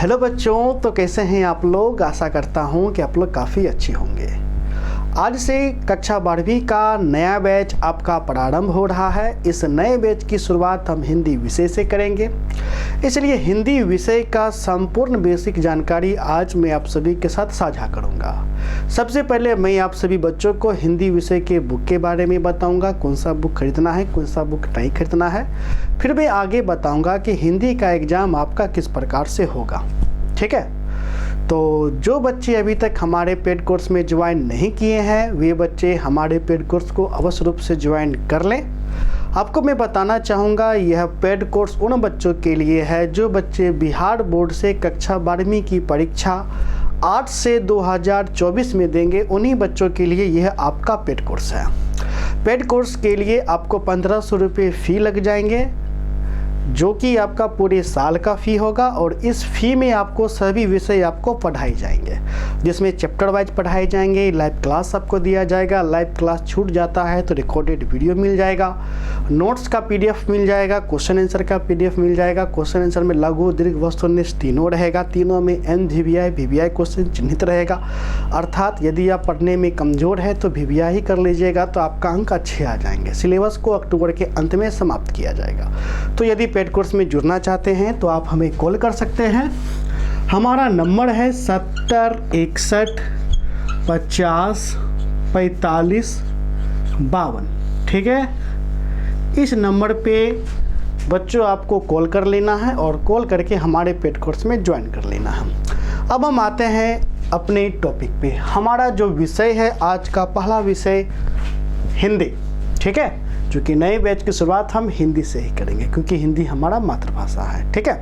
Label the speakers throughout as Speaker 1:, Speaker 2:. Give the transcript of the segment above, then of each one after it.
Speaker 1: Hello बच्चों, तो कैसे हैं आप लोग। आशा करता हूं कि आप लोग काफ़ी अच्छे होंगे। आज से कक्षा 12वीं का नया बैच आपका प्रारंभ हो रहा है। इस नए बैच की शुरुआत हम हिंदी विषय से करेंगे, इसलिए हिंदी विषय का संपूर्ण बेसिक जानकारी आज मैं आप सभी के साथ साझा करूंगा। सबसे पहले मैं आप सभी बच्चों को हिंदी विषय के बुक के बारे में बताऊंगा, कौन सा बुक खरीदना है, कौन सा बुक नहीं खरीदना है। फिर मैं आगे बताऊंगा कि हिंदी का एग्ज़ाम आपका किस प्रकार से होगा। ठीक है, तो जो बच्चे अभी तक हमारे पेड कोर्स में ज्वाइन नहीं किए हैं वे बच्चे हमारे पेड कोर्स को अवश्य रूप से ज्वाइन कर लें। आपको मैं बताना चाहूँगा, यह पेड कोर्स उन बच्चों के लिए है जो बच्चे बिहार बोर्ड से कक्षा 12वीं की परीक्षा 8 से 2024 में देंगे। उन्हीं बच्चों के लिए यह आपका पेड कोर्स है। पेड कोर्स के लिए आपको 1500 रुपये फ़ी लग जाएंगे, जो कि आपका पूरे साल का फ़ी होगा। और इस फ़ी में आपको सभी विषय आपको पढ़ाए जाएंगे, जिसमें चैप्टर वाइज पढ़ाए जाएंगे। लाइव क्लास आपको दिया जाएगा, लाइव क्लास छूट जाता है तो रिकॉर्डेड वीडियो मिल जाएगा, नोट्स का PDF मिल जाएगा, क्वेश्चन आंसर का PDF मिल जाएगा। क्वेश्चन आंसर में लघु, दीर्घ, वस्तुनिष्ठ तीनों रहेगा। तीनों में NVVI VVI क्वेश्चन चिन्हित रहेगा। अर्थात यदि आप पढ़ने में कमज़ोर है तो VVI ही कर लीजिएगा, तो आपका अंक अच्छे आ जाएंगे। सिलेबस को अक्टूबर के अंत में समाप्त किया जाएगा। तो यदि पेड कोर्स में जुड़ना चाहते हैं तो आप हमें कॉल कर सकते हैं। हमारा नंबर है 70 61 50 45 52। ठीक है, इस नंबर पे बच्चों आपको कॉल कर लेना है और कॉल करके हमारे पेड कोर्स में ज्वाइन कर लेना है। अब हम आते हैं अपने टॉपिक पे। हमारा जो विषय है आज का पहला विषय हिंदी। ठीक है, क्योंकि नए बैच की शुरुआत हम हिंदी से ही करेंगे, क्योंकि हिंदी हमारा मातृभाषा है। ठीक है,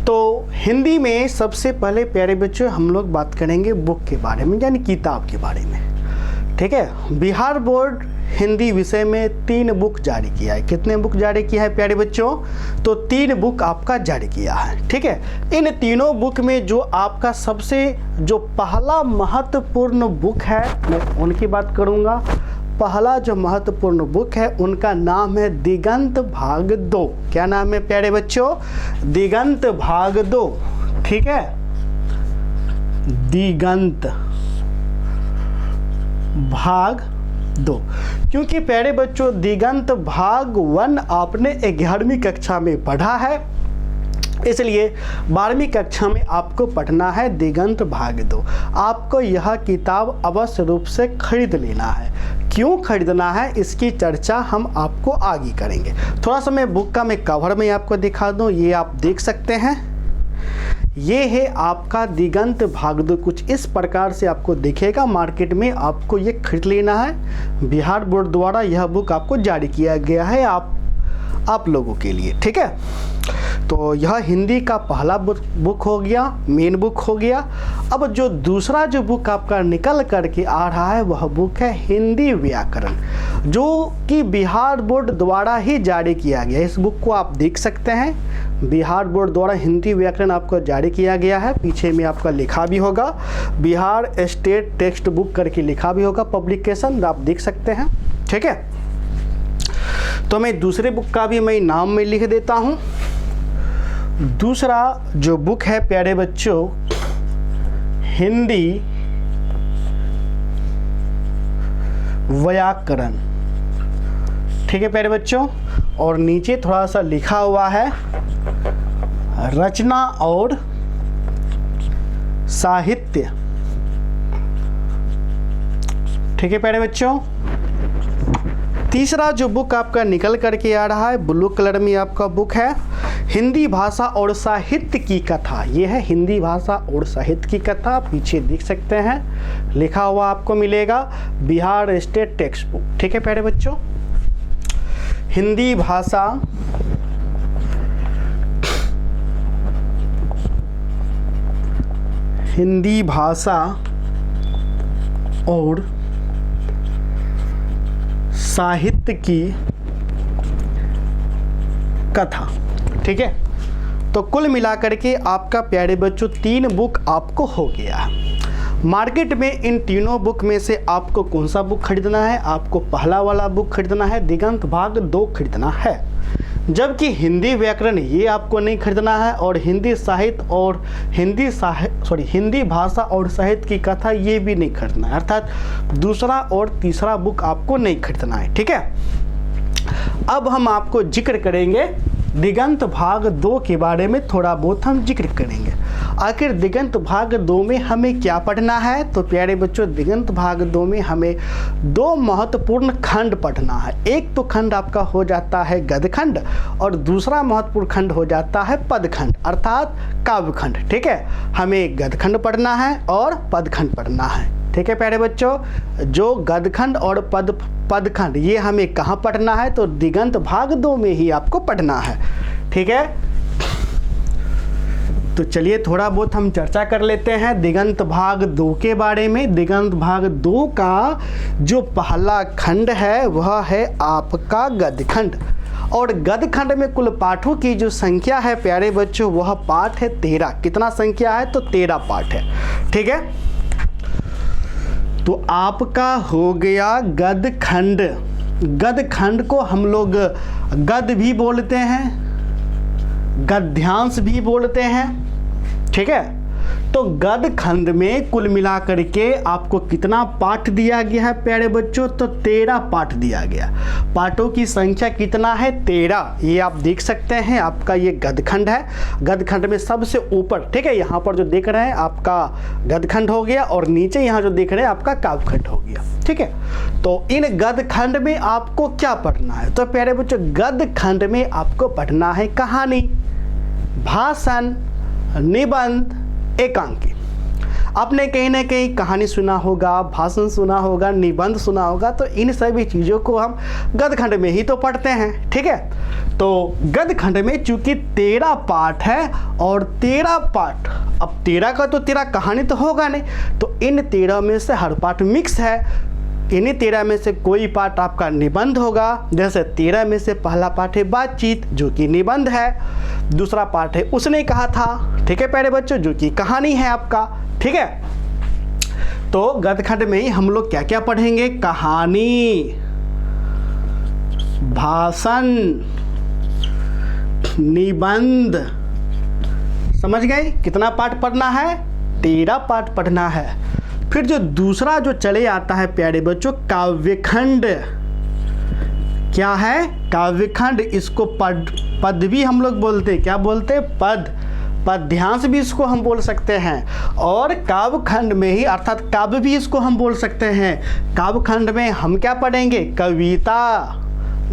Speaker 1: तो हिंदी में सबसे पहले प्यारे बच्चों हम लोग बात करेंगे बुक के बारे में, यानी किताब के बारे में। ठीक है, बिहार बोर्ड हिंदी विषय में 3 बुक जारी किया है। कितने बुक जारी किया है प्यारे बच्चों? तो 3 बुक आपका जारी किया है। ठीक है, इन तीनों बुक में जो आपका सबसे जो पहला महत्वपूर्ण बुक है, मैं उनकी बात करूँगा। पहला जो महत्वपूर्ण बुक है उनका नाम है दिगंत भाग 2। क्या नाम है प्यारे बच्चों? दिगंत भाग 2। ठीक है, दिगंत भाग 2। क्योंकि प्यारे बच्चों दिगंत भाग 1 आपने 11वीं कक्षा में पढ़ा है, इसलिए 12वीं कक्षा में आपको पढ़ना है दिगंत भाग 2। आपको यह किताब अवश्य रूप से खरीद लेना है। क्यों खरीदना है इसकी चर्चा हम आपको आगे करेंगे। थोड़ा सा मैं बुक का मैं कवर में आपको दिखा दूं, ये आप देख सकते हैं। ये है आपका दिगंत भाग 2। कुछ इस प्रकार से आपको दिखेगा। मार्केट में आपको ये खरीद लेना है। बिहार बोर्ड द्वारा यह बुक आपको जारी किया गया है आप लोगों के लिए। ठीक है, तो यह हिंदी का पहला बुक हो गया, मेन बुक हो गया। अब जो दूसरा जो बुक आपका निकल करके आ रहा है वह बुक है हिंदी व्याकरण, जो कि बिहार बोर्ड द्वारा ही जारी किया गया। इस बुक को आप देख सकते हैं, बिहार बोर्ड द्वारा हिंदी व्याकरण आपको जारी किया गया है। पीछे में आपका लिखा भी होगा, बिहार स्टेट टेक्स्ट बुक करके लिखा भी होगा, पब्लिकेशन आप देख सकते हैं। ठीक है, तो मैं दूसरे बुक का भी मैं नाम में लिख देता हूँ। दूसरा जो बुक है प्यारे बच्चों हिंदी व्याकरण। ठीक है प्यारे बच्चों, और नीचे थोड़ा सा लिखा हुआ है रचना और साहित्य। ठीक है प्यारे बच्चों, तीसरा जो बुक आपका निकल करके आ रहा है ब्लू कलर में आपका बुक है हिंदी भाषा और साहित्य की कथा। ये है हिंदी भाषा और साहित्य की कथा। पीछे देख सकते हैं लिखा हुआ आपको मिलेगा बिहार स्टेट टेक्स्ट बुक। ठीक है प्यारे बच्चों, हिंदी भाषा और साहित्य की कथा। ठीक है, तो कुल मिलाकर के आपका प्यारे बच्चों 3 बुक आपको हो गया है। मार्केट में इन तीनों बुक में से आपको कौन सा बुक खरीदना है? आपको पहला वाला बुक खरीदना है, दिगंत भाग 2 खरीदना है। जबकि हिंदी व्याकरण ये आपको नहीं खरीदना है, और हिंदी साहित्य और हिंदी भाषा और साहित्य की कथा ये भी नहीं खरीदना है, अर्थात दूसरा और तीसरा बुक आपको नहीं खरीदना है। ठीक है, अब हम आपको जिक्र करेंगे दिगंत भाग 2 के बारे में, थोड़ा बहुत हम जिक्र करेंगे। आखिर दिगंत भाग 2 में हमें क्या पढ़ना है? तो प्यारे बच्चों, दिगंत भाग 2 में हमें 2 महत्वपूर्ण खंड पढ़ना है। एक तो खंड आपका हो जाता है गद्यखंड, और दूसरा महत्वपूर्ण खंड हो जाता है पदखंड, अर्थात काव्यखंड। ठीक है, हमें गद्यखंड पढ़ना है और पदखंड पढ़ना है। ठीक है प्यारे बच्चों, जो गद्यखंड और पदखंड ये हमें कहाँ पढ़ना है? तो दिगंत भाग 2 में ही आपको पढ़ना है। ठीक है, तो चलिए थोड़ा बहुत हम चर्चा कर लेते हैं दिगंत भाग 2 के बारे में। दिगंत भाग 2 का जो पहला खंड है वह है आपका गद्यखंड, और गद्यखंड में कुल पाठों की जो संख्या है प्यारे बच्चों वह पाठ है 13। कितना संख्या है? तो 13 पाठ है। ठीक है, तो आपका हो गया गद्यखंड। गद्यखंड को हम लोग गद्य भी बोलते हैं, गद्यांश भी बोलते हैं। ठीक है, तो गद्यखंड में कुल मिलाकर के आपको कितना पाठ दिया गया है प्यारे बच्चों? तो 13 पाठ दिया गया। पाठों की संख्या कितना है? 13। ये आप देख सकते हैं, आपका ये गद्यखंड है। गद्यखंड में सबसे ऊपर, ठीक है, यहाँ पर जो देख रहे हैं आपका गद्यखंड हो गया, और नीचे यहाँ जो देख रहे हैं आपका काव्यखंड हो गया। ठीक है, तो इन गद्यखंड में आपको क्या पढ़ना है? तो प्यारे बच्चों, गद्यखंड में आपको पढ़ना है कहानी, भाषण, निबंध, एकांकी। आपने कहीं ना कहीं कहानी सुना होगा, भाषण सुना होगा, निबंध सुना होगा, तो इन सभी चीज़ों को हम गद्यखंड में ही तो पढ़ते हैं। ठीक है, तो गद्यखंड में चूंकि 13 पाठ है, और 13 पाठ, अब 13 का तो 13 कहानी तो होगा नहीं, तो इन 13 में से हर पाठ मिक्स है। इन्हीं 13 में से कोई पाठ आपका निबंध होगा, जैसे 13 में से पहला पाठ है बातचीत, जो कि निबंध है। दूसरा पाठ है उसने कहा था, ठीक है प्यारे बच्चों, जो कि कहानी है आपका। ठीक है, तो गद्यखंड में ही हम लोग क्या क्या पढ़ेंगे? कहानी, भाषण, निबंध। समझ गए कितना पाठ पढ़ना है? 13 पाठ पढ़ना है। फिर जो दूसरा जो चले आता है प्यारे बच्चों, काव्यखंड। क्या है? काव्यखंड। इसको पद भी हम लोग बोलते हैं। क्या बोलते हैं? पद। पद्यांश भी इसको हम बोल सकते हैं, और काव्यखंड में ही, अर्थात काव्य भी इसको हम बोल सकते हैं। काव्यखंड में हम क्या पढ़ेंगे? कविता,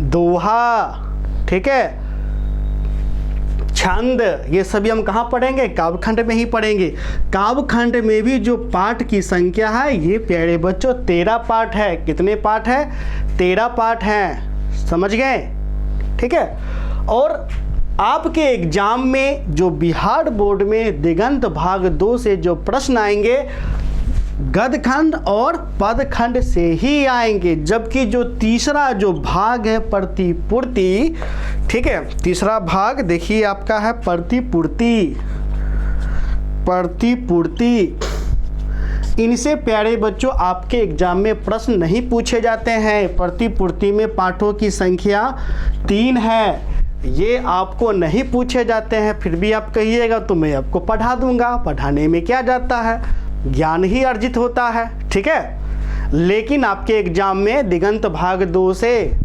Speaker 1: दोहा, ठीक है, छंद, ये सभी हम कहाँ पढ़ेंगे? काव्यखंड में ही पढ़ेंगे। काव्यखंड में भी जो पाठ की संख्या है ये प्यारे बच्चों 13 पाठ है। कितने पाठ है? 13 पाठ हैं। समझ गए? ठीक है, और आपके एग्जाम में जो बिहार बोर्ड में दिगंत भाग 2 से जो प्रश्न आएंगे, गद्यखंड और पदखंड से ही आएंगे। जबकि जो तीसरा जो भाग है प्रतिपूर्ति, ठीक है, तीसरा भाग देखिए आपका है प्रतिपूर्ति। इनसे प्यारे बच्चों आपके एग्जाम में प्रश्न नहीं पूछे जाते हैं। प्रतिपूर्ति में पाठों की संख्या 3 है, ये आपको नहीं पूछे जाते हैं। फिर भी आप कहिएगा तो मैं आपको पढ़ा दूंगा। पढ़ाने में क्या जाता है? ज्ञान ही अर्जित होता है। ठीक है, लेकिन आपके एग्जाम में दिगंत भाग 2 से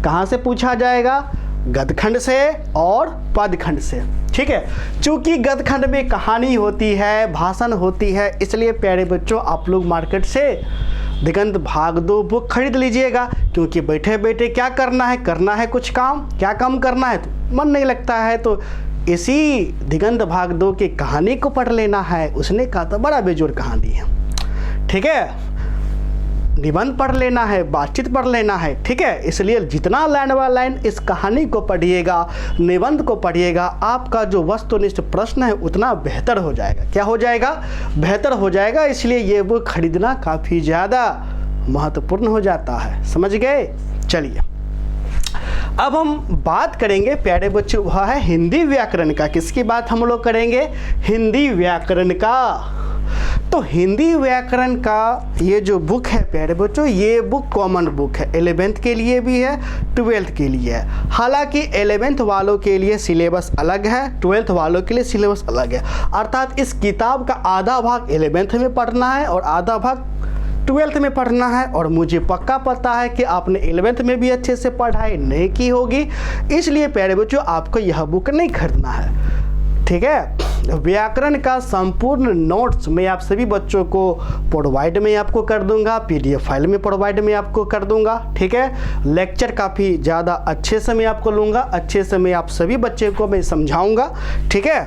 Speaker 1: कहाँ से पूछा जाएगा? गद्यखंड से और पदखंड से। ठीक है, चूंकि गद्यखंड में कहानी होती है, भाषण होती है, इसलिए प्यारे बच्चों आप लोग मार्केट से दिगंत भाग 2 बुक खरीद लीजिएगा। क्योंकि बैठे बैठे क्या करना है कुछ काम। क्या काम करना है? तो मन नहीं लगता है, तो इसी दिगंत भाग 2 की कहानी को पढ़ लेना है। उसने कहा था बड़ा बेजोड़ कहानी है। ठीक है, निबंध पढ़ लेना है, बातचीत पढ़ लेना है। ठीक है, इसलिए जितना लाइन बाय लाइन इस कहानी को पढ़िएगा, निबंध को पढ़िएगा, आपका जो वस्तुनिष्ठ प्रश्न है उतना बेहतर हो जाएगा। क्या हो जाएगा? बेहतर हो जाएगा। इसलिए ये बुक खरीदना काफ़ी ज़्यादा महत्वपूर्ण हो जाता है। समझ गए? चलिए अब हम बात करेंगे प्यारे बच्चों, वह है हिंदी व्याकरण का। किसकी बात हम लोग करेंगे? हिंदी व्याकरण का। तो हिंदी व्याकरण का ये जो बुक है प्यारे बच्चों, ये बुक कॉमन बुक है, 11th के लिए भी है, 12th के लिए है। हालांकि 11th वालों के लिए सिलेबस अलग है, 12th वालों के लिए सिलेबस अलग है। अर्थात इस किताब का आधा भाग 11th में पढ़ना है और आधा भाग 12th में पढ़ना है। और मुझे पक्का पता है कि आपने 11th में भी अच्छे से पढ़ाई नहीं की होगी, इसलिए प्यारे बच्चों आपको यह बुक नहीं खरीदना है। ठीक है, व्याकरण का संपूर्ण नोट्स मैं आप सभी बच्चों को प्रोवाइड में आपको कर दूंगा, PDF फाइल में प्रोवाइड में आपको कर दूंगा। ठीक है, लेक्चर काफ़ी ज़्यादा अच्छे से मैं आपको लूँगा, अच्छे से मैं आप सभी बच्चे को मैं समझाऊँगा। ठीक है,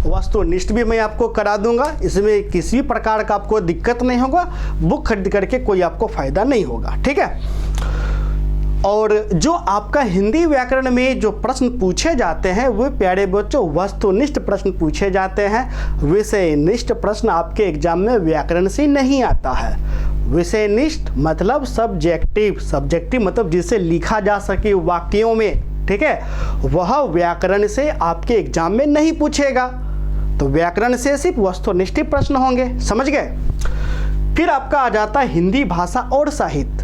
Speaker 1: वस्तुनिष्ठ भी मैं आपको करा दूंगा, इसमें किसी प्रकार का आपको दिक्कत नहीं होगा, बुक खरीद करके कोई आपको फ़ायदा नहीं होगा। ठीक है, और जो आपका हिंदी व्याकरण में जो प्रश्न पूछे जाते हैं वो प्यारे बच्चों वस्तुनिष्ठ प्रश्न पूछे जाते हैं। विषयनिष्ठ प्रश्न आपके एग्जाम में व्याकरण से नहीं आता है। विषयनिष्ठ मतलब सब्जेक्टिव, सब्जेक्टिव मतलब जिसे लिखा जा सके वाक्यों में, ठीक है, वह व्याकरण से आपके एग्जाम में नहीं पूछेगा। तो व्याकरण से सिर्फ वस्तुनिष्ठ प्रश्न होंगे, समझ गए। फिर आपका आ जाता है हिंदी भाषा और साहित्य।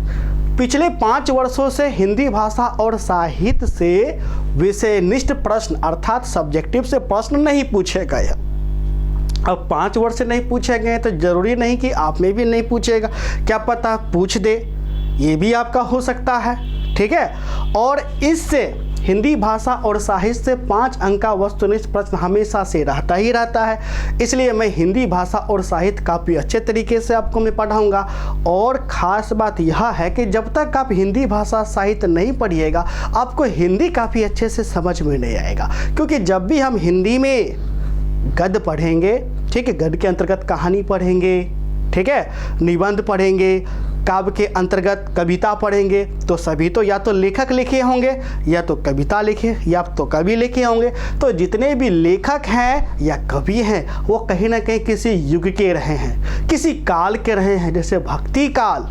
Speaker 1: पिछले 5 वर्षों से हिंदी भाषा और साहित्य से विषयनिष्ठ प्रश्न अर्थात सब्जेक्टिव से प्रश्न नहीं पूछे गए। अब 5 वर्ष से नहीं पूछे गए तो जरूरी नहीं कि आप में भी नहीं पूछेगा, क्या पता पूछ दे, ये भी आपका हो सकता है। ठीक है, और इससे हिंदी भाषा और साहित्य से 5 अंक का वस्तुनिष्ठ प्रश्न हमेशा से रहता ही रहता है। इसलिए मैं हिंदी भाषा और साहित्य काफ़ी अच्छे तरीके से आपको मैं पढ़ाऊंगा। और ख़ास बात यह है कि जब तक आप हिंदी भाषा साहित्य नहीं पढ़िएगा आपको हिंदी काफ़ी अच्छे से समझ में नहीं आएगा। क्योंकि जब भी हम हिंदी में गद्य पढ़ेंगे, ठीक है, गद्य के अंतर्गत कहानी पढ़ेंगे, ठीक है, निबंध पढ़ेंगे, काव्य के अंतर्गत कविता पढ़ेंगे, तो सभी तो या तो लेखक लिखे होंगे या तो कविता लिखे या तो कवि लिखे होंगे। तो जितने भी लेखक हैं या कवि हैं वो कहीं ना कहीं किसी युग के रहे हैं, किसी काल के रहे हैं, जैसे भक्ति काल,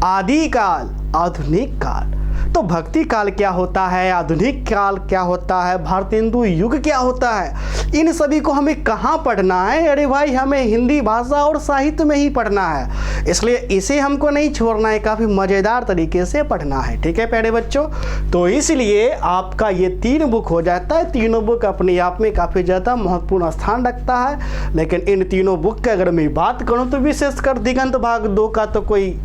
Speaker 1: आदि काल, आधुनिक काल। तो भक्ति काल क्या होता है, आधुनिक काल क्या होता है, भारतेंदु युग क्या होता है, इन सभी को हमें कहाँ पढ़ना है? अरे भाई हमें हिंदी भाषा और साहित्य में ही पढ़ना है, इसलिए इसे हमको नहीं छोड़ना है, काफ़ी मज़ेदार तरीके से पढ़ना है। ठीक है प्यारे बच्चों, तो इसलिए आपका ये 3 बुक हो जाता है। तीनों बुक अपने आप में काफ़ी ज़्यादा महत्वपूर्ण स्थान रखता है। लेकिन इन तीनों बुक की अगर मैं बात करूँ तो विशेषकर दिगंत भाग 2 का तो कोई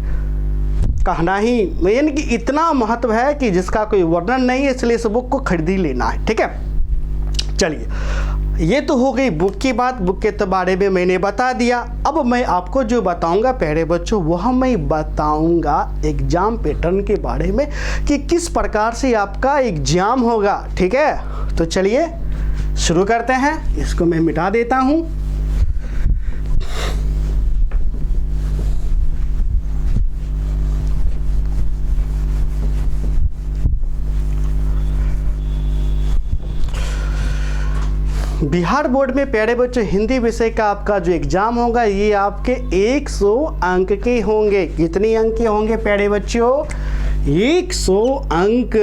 Speaker 1: कहना ही, यानी कि इतना महत्व है कि जिसका कोई वर्णन नहीं है, इसलिए इस बुक को खरीद ही लेना है। ठीक है, चलिए ये तो हो गई बुक की बात, बुक के तो बारे में मैंने बता दिया। अब मैं आपको जो बताऊंगा प्यारे बच्चों वह मैं बताऊंगा एग्जाम पैटर्न के बारे में कि किस प्रकार से आपका एग्जाम होगा। ठीक है, तो चलिए शुरू करते हैं। इसको मैं मिटा देता हूँ। बिहार बोर्ड में प्यारे बच्चों हिंदी विषय का आपका जो एग्जाम होगा ये आपके 100 अंक के होंगे। कितने अंक के होंगे प्यारे बच्चों? 100 अंक।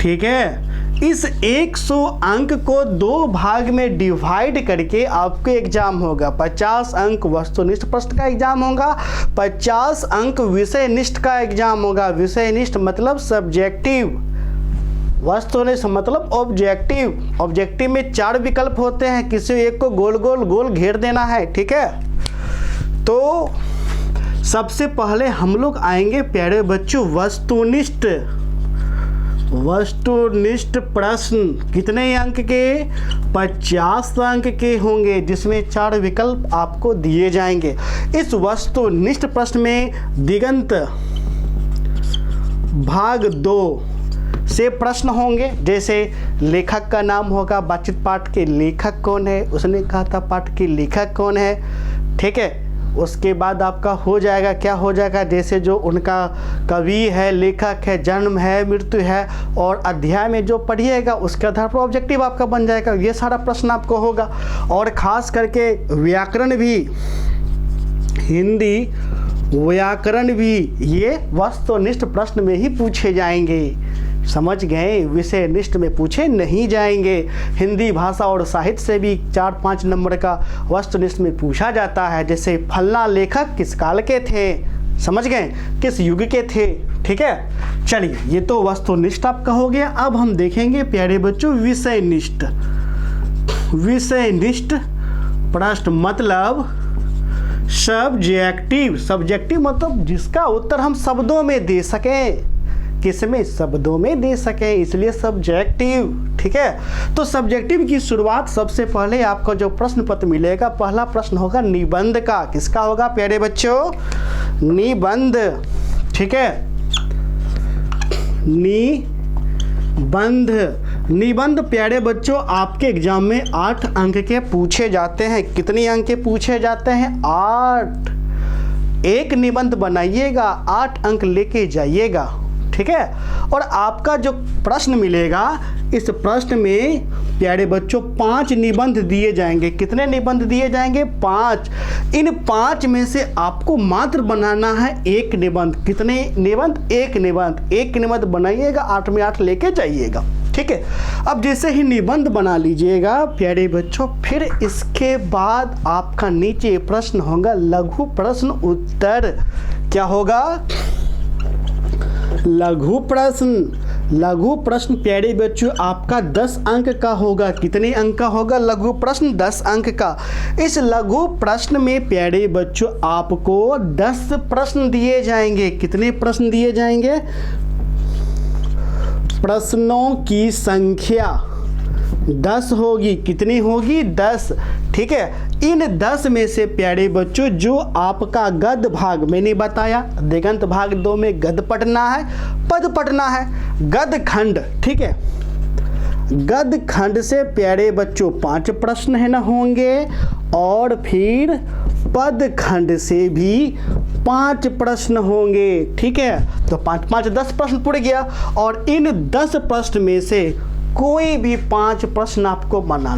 Speaker 1: ठीक है, इस 100 अंक को 2 भाग में डिवाइड करके आपके एग्जाम होगा। 50 अंक वस्तुनिष्ठ प्रश्न का एग्जाम होगा, 50 अंक विषयनिष्ठ का एग्जाम होगा। विषयनिष्ठ मतलब सब्जेक्टिव, वस्तुनिष्ठ मतलब ऑब्जेक्टिव। ऑब्जेक्टिव में 4 विकल्प होते हैं, किसी एक को गोल गोल गोल घेर देना है। ठीक है, तो सबसे पहले हम लोग आएंगे प्यारे बच्चों वस्तुनिष्ठ। वस्तुनिष्ठ प्रश्न कितने अंक के? 50 अंक के होंगे, जिसमें 4 विकल्प आपको दिए जाएंगे। इस वस्तुनिष्ठ प्रश्न में दिगंत भाग 2 से प्रश्न होंगे, जैसे लेखक का नाम होगा, बातचीत पाठ के लेखक कौन है, उसने कहा था पाठ के लेखक कौन है। ठीक है, उसके बाद आपका हो जाएगा, क्या हो जाएगा, जैसे जो उनका कवि है, लेखक है, जन्म है, मृत्यु है, और अध्याय में जो पढ़िएगा उसके आधार पर ऑब्जेक्टिव आपका बन जाएगा। ये सारा प्रश्न आपको होगा। और ख़ास करके व्याकरण भी, हिंदी व्याकरण भी ये वस्तुनिष्ठ प्रश्न में ही पूछे जाएंगे। समझ गए, विषय निष्ठ में पूछे नहीं जाएंगे। हिंदी भाषा और साहित्य से भी 4-5 नंबर का वस्तुनिष्ठ में पूछा जाता है। जैसे फलना लेखक किस काल के थे, समझ गए, किस युग के थे। ठीक है, चलिए ये तो वस्तुनिष्ठ आपका हो गया। अब हम देखेंगे प्यारे बच्चों विषय निष्ठ। विषय निष्ठ प्रश्न मतलब सब्जेक्टिव। सब्जेक्टिव मतलब जिसका उत्तर हम शब्दों में दे सकें। किसमें? शब्दों में दे सकें, इसलिए सब्जेक्टिव। ठीक है, तो सब्जेक्टिव की शुरुआत सबसे पहले आपको जो प्रश्न पत्र मिलेगा, पहला प्रश्न होगा निबंध का। किसका होगा प्यारे बच्चों? निबंध। ठीक है, निबंध। निबंध प्यारे बच्चों आपके एग्जाम में 8 अंक के पूछे जाते हैं। कितने अंक के पूछे जाते हैं? 8। एक निबंध बनाइएगा, 8 अंक लेके जाइएगा। ठीक है, और आपका जो प्रश्न मिलेगा, इस प्रश्न में प्यारे बच्चों 5 निबंध दिए जाएंगे। कितने निबंध दिए जाएंगे? 5। इन 5 में से आपको मात्र बनाना है एक निबंध। कितने निबंध? एक निबंध। एक निबंध बनाइएगा, 8 में 8 लेके जाइएगा। ठीक है, अब जैसे ही निबंध बना लीजिएगा प्यारे बच्चों, फिर इसके बाद आपका नीचे प्रश्न होगा लघु प्रश्न उत्तर। क्या होगा? लघु प्रश्न। लघु प्रश्न प्यारे बच्चों आपका 10 अंक का होगा। कितने अंक का होगा लघु प्रश्न? 10 अंक का। इस लघु प्रश्न में प्यारे बच्चों आपको 10 प्रश्न दिए जाएंगे। कितने प्रश्न दिए जाएंगे? प्रश्नों की संख्या 10 होगी। कितनी होगी? 10। ठीक है, इन 10 में से प्यारे बच्चों जो आपका गद्य भाग मैंने बताया, दिगंत भाग 2 में गद्य पढ़ना है, पद पढ़ना है, गद्य खंड। ठीक है, गद्य खंड से प्यारे बच्चों 5 प्रश्न है ना होंगे, और फिर पद खंड से भी 5 प्रश्न होंगे। ठीक है, तो 5-5 10 प्रश्न पूरे गया, और इन 10 प्रश्न में से कोई भी 5 प्रश्न आपको बना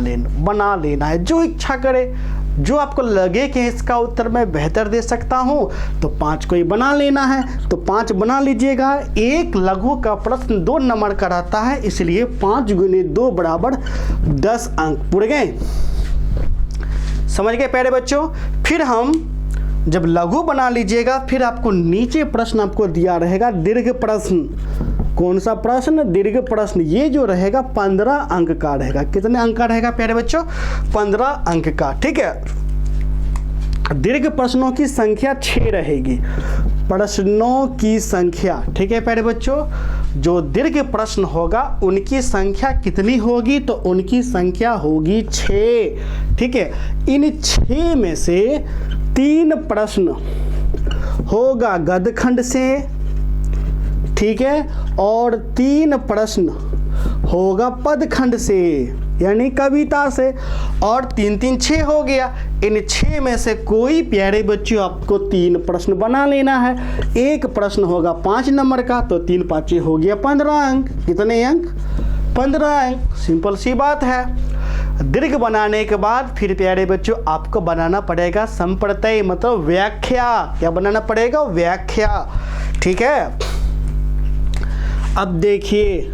Speaker 1: लेना है। जो इच्छा करे, जो आपको लगे कि इसका उत्तर मैं बेहतर दे सकता हूँ, तो 5 कोई बना लेना है, तो 5 बना लीजिएगा। एक लघु का प्रश्न 2 नंबर का रहता है, इसलिए 5 गुने 2 बराबर 10 अंक पूरे गए। समझ गए प्यारे बच्चों? फिर हम जब लघु बना लीजिएगा, फिर आपको नीचे प्रश्न आपको दिया रहेगा दीर्घ प्रश्न। कौन सा प्रश्न? दीर्घ प्रश्न। ये जो रहेगा 15 अंक का रहेगा। कितने अंक का रहेगा प्यारे बच्चों? 15 अंक का। ठीक है, दीर्घ प्रश्नों की संख्या 6 रहेगी। प्रश्नों की संख्या, ठीक है प्यारे बच्चों, जो दीर्घ प्रश्न होगा उनकी संख्या कितनी होगी? तो उनकी संख्या होगी 6। ठीक है, इन 6 में से 3 प्रश्न होगा गद्य खंड से। ठीक है, और 3 प्रश्न होगा पद खंड से, यानी कविता से, और 3-3 6 हो गया। इन 6 में से कोई प्यारे बच्चों आपको 3 प्रश्न बना लेना है। एक प्रश्न होगा 5 नंबर का, तो 3-5 हो गया 15 अंक। कितने अंक? 15 अंक। सिंपल सी बात है। दीर्घ बनाने के बाद फिर प्यारे बच्चों आपको बनाना पड़ेगा संप्रत्यय, मतलब व्याख्या। क्या बनाना पड़ेगा? व्याख्या। ठीक है, अब देखिए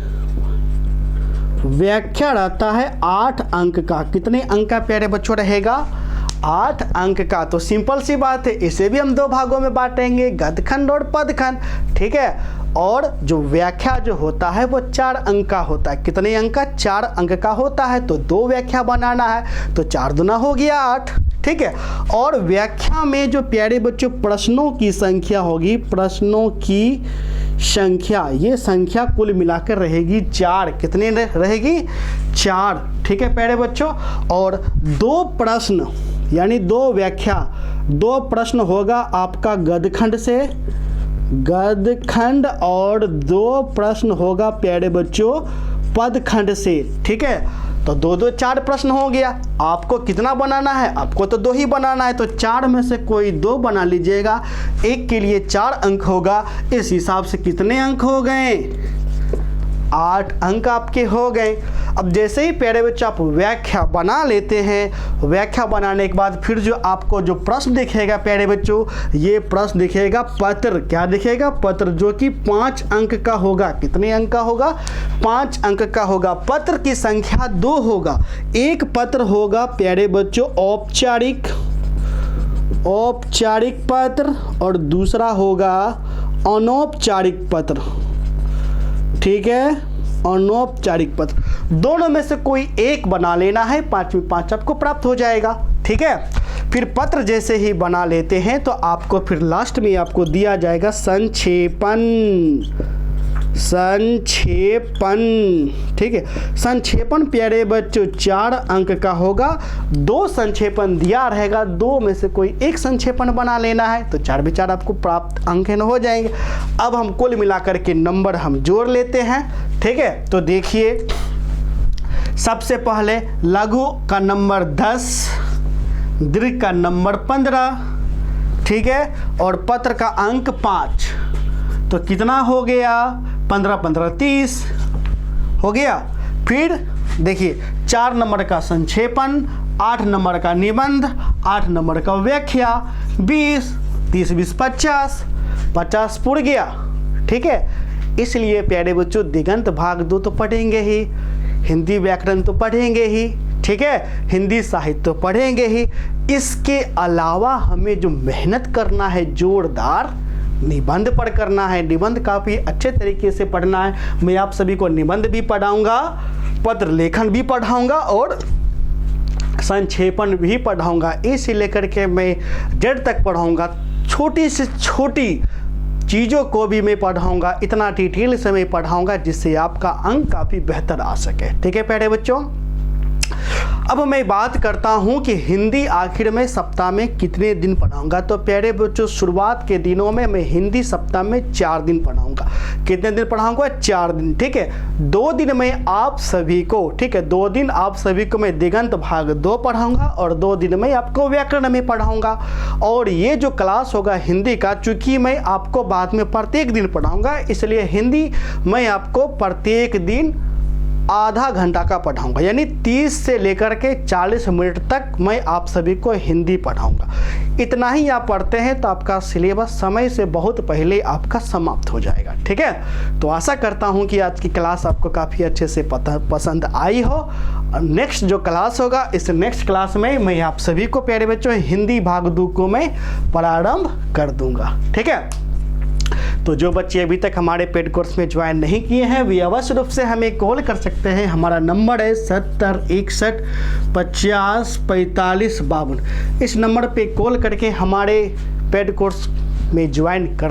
Speaker 1: व्याख्या रहता है 8 अंक का। कितने अंक का प्यारे बच्चों रहेगा? 8 अंक का। तो सिंपल सी बात है, इसे भी हम 2 भागों में बांटेंगे, गद्य खंड और पद खंड। ठीक है, और जो व्याख्या जो होता है वो 4 अंक का होता है। कितने अंक का? 4 अंक का होता है, तो 2 व्याख्या बनाना है, तो 4 दूना हो गया 8। ठीक है, और व्याख्या में जो प्यारे बच्चों प्रश्नों की संख्या होगी, प्रश्नों की संख्या, ये संख्या कुल मिलाकर रहेगी 4। कितनी रहेगी? 4। ठीक है प्यारे बच्चों, और 2 प्रश्न यानी 2 व्याख्या, 2 प्रश्न होगा आपका गद्य खंड से, गद्य खंड, और 2 प्रश्न होगा प्यारे बच्चों पद खंड से। ठीक है, तो 2-2 4 प्रश्न हो गया। आपको कितना बनाना है? आपको तो 2 ही बनाना है, तो 4 में से कोई 2 बना लीजिएगा। एक के लिए 4 अंक होगा। इस हिसाब से कितने अंक हो गए? 8 अंक आपके हो गए। अब जैसे ही प्यारे बच्चों आप व्याख्या बना लेते हैं, व्याख्या बनाने के बाद फिर जो आपको जो प्रश्न दिखेगा प्यारे बच्चों, ये प्रश्न दिखेगा पत्र। क्या दिखेगा? पत्र, जो कि 5 अंक का होगा। कितने अंक का होगा? 5 अंक का होगा। पत्र की संख्या 2 होगा। एक पत्र होगा प्यारे बच्चों औपचारिक पत्र और दूसरा होगा अनौपचारिक पत्र। ठीक है, अनौपचारिक पत्र। दोनों में से कोई एक बना लेना है, 5 में 5 आपको प्राप्त हो जाएगा। ठीक है, फिर पत्र जैसे ही बना लेते हैं तो आपको फिर लास्ट में आपको दिया जाएगा संक्षेपण। ठीक है, संक्षेपण प्यारे बच्चों 4 अंक का होगा। 2 संक्षेपण दिया रहेगा, 2 में से कोई एक संक्षेपण बना लेना है तो 4 विचार आपको प्राप्त अंक हो जाएंगे। अब हम कुल मिलाकर के नंबर हम जोड़ लेते हैं। ठीक है, तो देखिए सबसे पहले लघु का नंबर 10, दीर्घ का नंबर 15, ठीक है, और पत्र का अंक 5। तो कितना हो गया? 15 15 30 हो गया। फिर देखिए 4 नंबर का संक्षेपण, 8 नंबर का निबंध, 8 नंबर का व्याख्या, 20 30 20 50 पुर गया। ठीक है, इसलिए प्यारे बच्चों दिगंत भाग 2 तो पढ़ेंगे ही, हिंदी व्याकरण तो पढ़ेंगे ही, ठीक है, हिंदी साहित्य तो पढ़ेंगे ही। इसके अलावा हमें जो मेहनत करना है जोरदार निबंध पढ़ करना है। निबंध काफ़ी अच्छे तरीके से पढ़ना है। मैं आप सभी को निबंध भी पढ़ाऊंगा, पत्र लेखन भी पढ़ाऊंगा और संक्षेपण भी पढ़ाऊंगा। इसे लेकर के मैं जड़ तक पढ़ाऊंगा, छोटी से छोटी चीज़ों को भी मैं पढ़ाऊंगा, इतना डिटेल से मैं पढ़ाऊंगा जिससे आपका अंक काफ़ी बेहतर आ सके। ठीक है प्यारे बच्चों, अब मैं बात करता हूं कि हिंदी आखिर में सप्ताह में कितने दिन पढ़ाऊंगा। तो प्यारे बच्चों शुरुआत के दिनों में मैं हिंदी सप्ताह में 4 दिन पढ़ाऊंगा। कितने दिन पढ़ाऊंगा? 4 दिन। ठीक है, 2 दिन में आप सभी को, ठीक है, 2 दिन आप सभी को मैं दिगंत भाग 2 पढ़ाऊंगा और 2 दिन में आपको व्याकरण में पढ़ाऊंगा। और ये जो क्लास होगा हिंदी का, चूंकि मैं आपको बाद में प्रत्येक दिन पढ़ाऊंगा, इसलिए हिंदी मैं आपको प्रत्येक दिन आधा घंटा का पढ़ाऊंगा, यानी 30 से लेकर के 40 मिनट तक मैं आप सभी को हिंदी पढ़ाऊंगा। इतना ही आप पढ़ते हैं तो आपका सिलेबस समय से बहुत पहले आपका समाप्त हो जाएगा। ठीक है, तो आशा करता हूं कि आज की क्लास आपको काफ़ी अच्छे से पसंद आई हो। नेक्स्ट जो क्लास होगा, इस नेक्स्ट क्लास में मैं आप सभी को प्यारे बच्चों हिंदी भाग 2 को मैं प्रारंभ कर दूंगा। ठीक है, तो जो बच्चे अभी तक हमारे पेड कोर्स में ज्वाइन नहीं किए हैं वे अवश्य रूप से हमें कॉल कर सकते हैं। हमारा नंबर है 70 61 50 45 52। इस नंबर पे कॉल करके हमारे पेड कोर्स में ज्वाइन कर